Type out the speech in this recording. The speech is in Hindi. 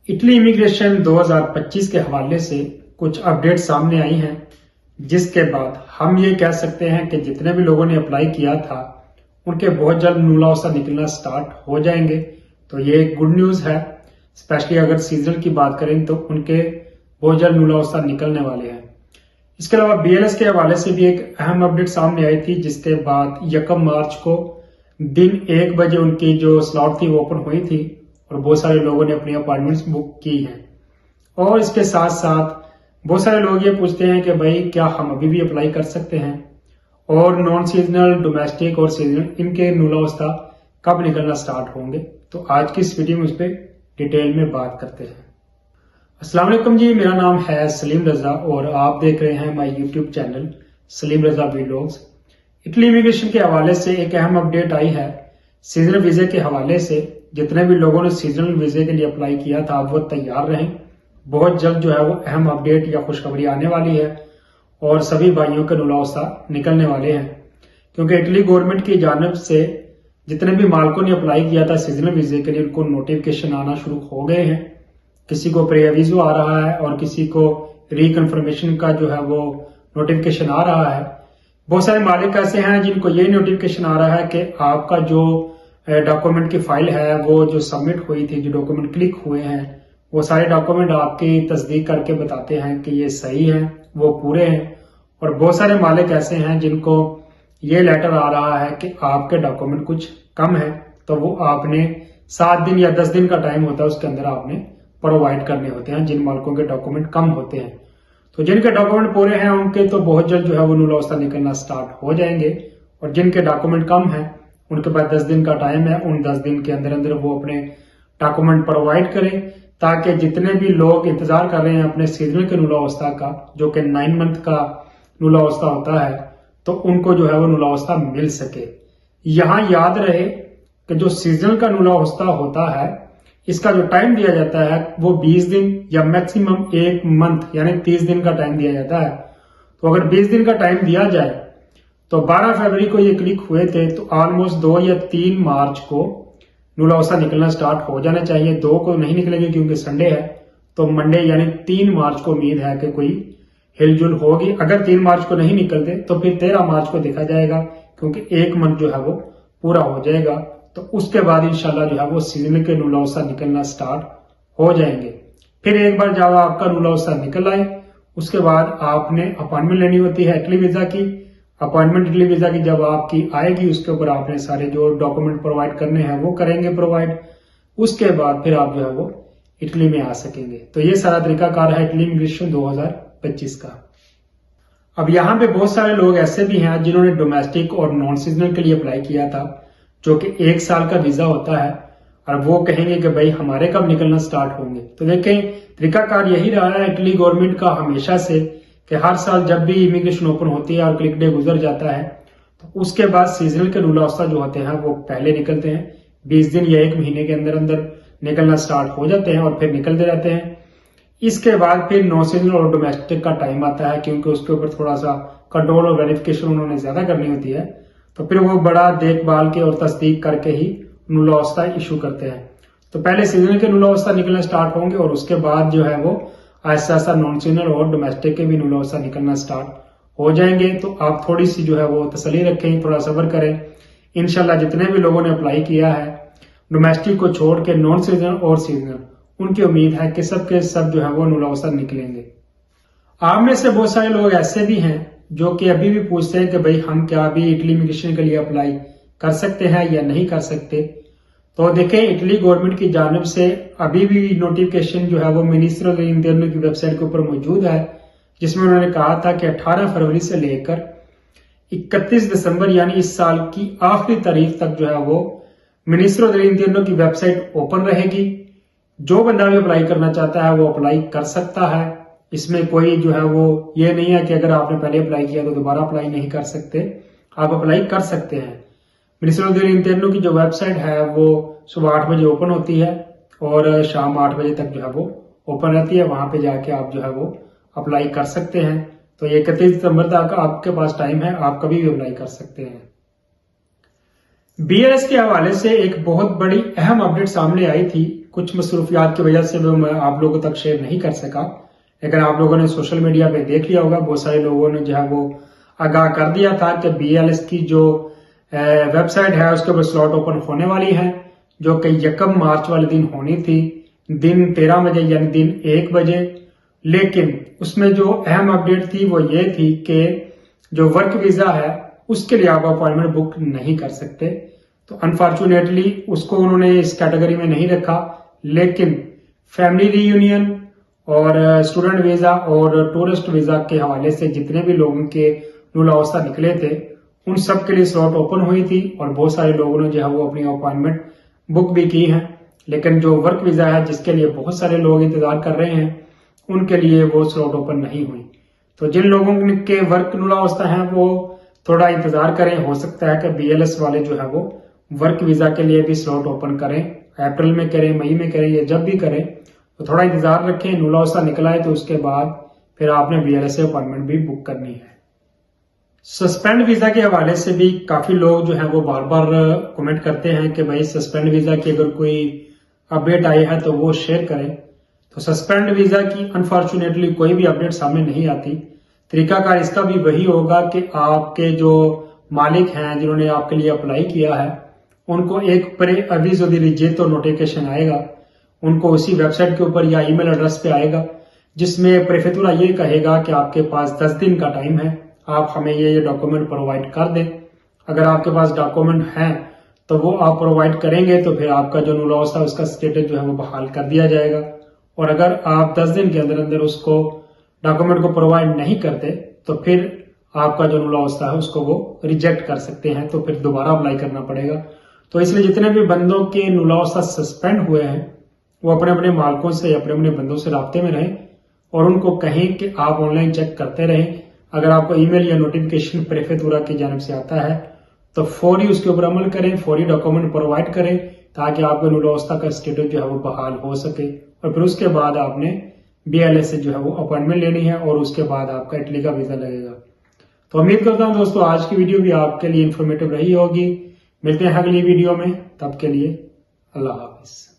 इटली इमिग्रेशन 2025 के हवाले से कुछ अपडेट सामने आई हैं, जिसके बाद हम ये कह सकते हैं कि जितने भी लोगों ने अप्लाई किया था उनके बहुत जल्द नुलाउसा निकलना स्टार्ट हो जाएंगे। तो ये एक गुड न्यूज है। स्पेशली अगर सीजन की बात करें तो उनके बहुत जल्द नुलाउसा निकलने वाले हैं। इसके अलावा BLS के हवाले से भी एक अहम अपडेट सामने आई थी, जिसके बाद 1 मार्च को दिन 1 बजे उनकी जो स्लॉट थी वो ओपन हुई थी और बहुत सारे लोगों ने अपनी अपॉइंटमेंट्स बुक की हैं। और इसके साथ साथ बहुत सारे लोग ये पूछते हैं कि भाई क्या हम अभी भी अप्लाई कर सकते हैं, और नॉन सीजनल, डोमेस्टिक और सीजनल इनके नुलाउसा कब निकलना स्टार्ट होंगे। तो आज की इस वीडियो में उस पर डिटेल में बात करते हैं। अस्सलाम वालेकुम जी, मेरा नाम है सलीम रजा और आप देख रहे हैं my YouTube channel Salim Raza vlogs. Italy immigration के हवाले से एक अहम अपडेट आई है। सीजनल वीजे के हवाले से जितने भी लोगों ने सीजनल वीजे के लिए अप्लाई किया था वो तैयार रहें। बहुत जल्द जो है वो अहम अपडेट या खुशखबरी आने वाली है और सभी भाइयों के नुलाउसा निकलने वाले हैं, क्योंकि इटली गवर्नमेंट की जानिब से जितने भी मालिकों ने अप्लाई किया था सीजनल वीजे के लिए उनको नोटिफिकेशन आना शुरू हो गए हैं। किसी को प्री वीजो आ रहा है और किसी को रिकन्फर्मेशन का जो है वो नोटिफिकेशन आ रहा है। बहुत सारे मालिक ऐसे हैं जिनको ये नोटिफिकेशन आ रहा है कि आपका जो डॉक्यूमेंट की फाइल है वो जो सबमिट हुई थी, जो डॉक्यूमेंट क्लिक हुए हैं, वो सारे डॉक्यूमेंट आपकी तस्दीक करके बताते हैं कि ये सही है, वो पूरे हैं। और बहुत सारे मालिक ऐसे हैं जिनको ये लेटर आ रहा है कि आपके डॉक्यूमेंट कुछ कम है, तो वो आपने 7 दिन या 10 दिन का टाइम होता है, उसके अंदर आपने प्रोवाइड करने होते हैं जिन मालिकों के डॉक्यूमेंट कम होते हैं। तो जिनके डॉक्यूमेंट पूरे हैं उनके तो बहुत जल्द जो है वो नुलाउसा निकलना स्टार्ट हो जाएंगे, और जिनके डॉक्यूमेंट कम है उनके पास 10 दिन का टाइम है। उन 10 दिन के अंदर अंदर वो अपने डॉक्यूमेंट प्रोवाइड करें, ताकि जितने भी लोग इंतजार कर रहे हैं अपने सीजनल के नुलाउसा का, जो कि 9 मंथ का नुलाउसा होता है, तो उनको जो है वो नुलाउसा मिल सके। यहाँ याद रहे कि जो सीजनल का नुलाउसा होता है इसका जो टाइम दिया जाता है वो 20 दिन या मैक्सिमम 1 मंथ यानी 30 दिन का टाइम दिया जाता है। तो अगर 20 दिन का टाइम दिया जाए तो 12 फरवरी को ये क्लिक हुए थे, तो ऑलमोस्ट 2 या 3 मार्च को नुलाउसा निकलना स्टार्ट हो जाना चाहिए। 2 को नहीं निकलेगी क्योंकि संडे है, तो मंडे यानी 3 मार्च को उम्मीद है कि कोई हिलजुल होगी। अगर 3 मार्च को नहीं निकलते तो फिर 13 मार्च को देखा जाएगा, क्योंकि 1 मंथ जो है वो पूरा हो जाएगा। तो उसके बाद इंशाल्लाह जो है वो सीजन के नुलाउसा निकलना स्टार्ट हो जाएंगे। फिर एक बार जब आपका नुलाउसा निकल आए उसके बाद आपने अपॉइंटमेंट लेनी होती है इटली वीजा की। अपॉइंटमेंट इटली वीजा की जब आपकी आएगी उसके ऊपर आपने सारे जो डॉक्यूमेंट प्रोवाइड करने हैं वो करेंगे प्रोवाइड। उसके बाद फिर आप जो है वो इटली में आ सकेंगे। तो ये सारा तरीकाकार है इटली इमिग्रेशन 2025 का। अब यहाँ पे बहुत सारे लोग ऐसे भी हैं जिन्होंने डोमेस्टिक और नॉन सीजनल के लिए अप्लाई किया था, जो कि 1 साल का वीजा होता है, और वो कहेंगे कि भाई हमारे कब निकलना स्टार्ट होंगे। तो देखें, तरीकाकार यही रहा है इटली गवर्नमेंट का हमेशा से कि हर साल जब भी इमिग्रेशन ओपन होती है और क्लिक डे गुजर जाता है तो उसके बाद सीजनल के नुलाउसा जो होते हैं वो पहले निकलते हैं। 20 दिन या 1 महीने के अंदर अंदर निकलना स्टार्ट हो जाते हैं और फिर निकलते रहते हैं। इसके बाद फिर नॉन सीजनल और डोमेस्टिक का टाइम आता है, क्योंकि उसके ऊपर थोड़ा सा कंट्रोल और वेरिफिकेशन उन्होंने ज्यादा करनी होती है। तो फिर वो बड़ा देखभाल के और तस्दीक करके ही नुलाउसा इशू करते हैं। तो पहले सीजनल के नुलाउसा निकलना स्टार्ट होंगे और उसके बाद जो है वो ऐसा ऐसा नॉन सीजनल और डोमेस्टिक के भी नुलाउसा निकलना स्टार्ट हो जाएंगे। तो आप थोड़ी सी जो है वो तसल्ली रखें, थोड़ा सब्र करें। इंशाल्लाह जितने भी लोगों ने अप्लाई किया है डोमेस्टिक को छोड़ के, नॉन सीजनल और सीजनल, उनकी उम्मीद है कि सब के सब जो है वो नुलाउसा निकलेंगे। आप में से बहुत सारे लोग ऐसे भी हैं जो कि अभी भी पूछते हैं कि भाई हम क्या अभी इटली इमिग्रेशन के लिए अप्लाई कर सकते हैं या नहीं कर सकते। तो देखें, इटली गवर्नमेंट की जानिब से अभी भी नोटिफिकेशन जो है वो मिनिस्टर ऑफ इंटरनल की वेबसाइट के ऊपर मौजूद है, जिसमें उन्होंने कहा था कि 18 फरवरी से लेकर 31 दिसंबर यानी इस साल की आखिरी तारीख तक जो है वो मिनिस्टर ऑफ इंटरनल की वेबसाइट ओपन रहेगी। जो बंदा भी अप्लाई करना चाहता है वो अप्लाई कर सकता है। इसमें कोई जो है वो ये नहीं है कि अगर आपने पहले अप्लाई किया तो दोबारा अप्लाई नहीं कर सकते, आप अप्लाई कर सकते हैं। मिनिस्टर ऑफ इंटरनल की जो वेबसाइट है वो सुबह 8 बजे ओपन होती है और शाम 8 बजे तक जो है वो ओपन रहती है। वहां पे जाके आप जो है वो अप्लाई कर सकते हैं। तो ये 31 दिसंबर तक आपके पास टाइम है, आप कभी भी अप्लाई कर सकते हैं। BLS के हवाले से एक बहुत बड़ी अहम अपडेट सामने आई थी कुछ मसरूफियात की वजह से वो मैं आप लोगों तक शेयर नहीं कर सका, लेकिन आप लोगों ने सोशल मीडिया पे देख लिया होगा, बहुत सारे लोगों ने जो है वो आगाह कर दिया था कि BLS की जो वेबसाइट है उसके ऊपर स्लॉट ओपन होने वाली है, जो कि 1 मार्च वाले दिन होनी थी, दिन 13 बजे यानी दिन 1 बजे। लेकिन उसमें जो अहम अपडेट थी वो ये थी कि जो वर्क वीजा है उसके लिए आप अपॉइंटमेंट बुक नहीं कर सकते। तो अनफॉर्चुनेटली उसको उन्होंने इस कैटेगरी में नहीं रखा, लेकिन फैमिली रीयूनियन और स्टूडेंट वीजा और टूरिस्ट वीजा के हवाले से जितने भी लोगों के नुलावस्था निकले थे उन सब के लिए स्लॉट ओपन हुई थी और बहुत सारे लोगों ने जो है वो अपनी अपॉइंटमेंट बुक भी की है। लेकिन जो वर्क वीजा है जिसके लिए बहुत सारे लोग इंतजार कर रहे हैं उनके लिए वो स्लॉट ओपन नहीं हुई। तो जिन लोगों के वर्क नुलावस्था है वो थोड़ा इंतजार करें, हो सकता है कि BLS वाले जो है वो वर्क वीजा के लिए भी स्लॉट ओपन करें, अप्रैल में करें, मई में करें या जब भी करें, तो थोड़ा इंतजार रखें। नुलावस्था निकला है तो उसके बाद फिर आपने BLS से अपॉइंटमेंट भी बुक करनी है। सस्पेंड वीजा के हवाले से भी काफी लोग जो है वो बार बार कमेंट करते हैं कि भाई सस्पेंड वीजा की अगर कोई अपडेट आई है तो वो शेयर करें। तो सस्पेंड वीजा की अनफॉर्चुनेटली कोई भी अपडेट सामने नहीं आती। तरीकाकार इसका भी वही होगा कि आपके जो मालिक हैं जिन्होंने आपके लिए अप्लाई किया है उनको एक प्रे अवीज रिजेक्ट नोटिफिकेशन आएगा, उनको उसी वेबसाइट के ऊपर या ईमेल एड्रेस पे आएगा जिसमें प्रेफेक्चुरा ये कहेगा कि आपके पास 10 दिन का टाइम है, आप हमें ये डॉक्यूमेंट प्रोवाइड कर दें। अगर आपके पास डॉक्यूमेंट हैं तो वो आप प्रोवाइड करेंगे तो फिर आपका जो नुलावस्था है उसका स्टेटस जो है वो बहाल कर दिया जाएगा। और अगर आप 10 दिन के अंदर अंदर उसको डॉक्यूमेंट को प्रोवाइड नहीं करते तो फिर आपका जो नुलावस्था है उसको वो रिजेक्ट कर सकते हैं, तो फिर दोबारा अप्लाई करना पड़ेगा। तो इसलिए जितने भी बंदों के नुलावस्था सस्पेंड हुए हैं वो अपने अपने मालिकों से अपने अपने बंदों से राब्ते में रहें और उनको कहें कि आप ऑनलाइन चेक करते रहें। अगर आपको ईमेल या नोटिफिकेशन प्रेफेक्चुरा की जानिब से आता है तो फौरी उसके ऊपर अमल करें, फौरी डॉक्यूमेंट प्रोवाइड करें ताकि आपके नुलावस्था का स्टेटस जो है वो बहाल हो सके। और फिर उसके बाद आपने BLS से जो है वो अपॉइंटमेंट लेनी है और उसके बाद आपका इटली का वीजा लगेगा। तो उम्मीद करता हूं दोस्तों आज की वीडियो भी आपके लिए इंफॉर्मेटिव रही होगी। मिलते हैं अगली वीडियो में, तब के लिए अल्लाह हाफिज।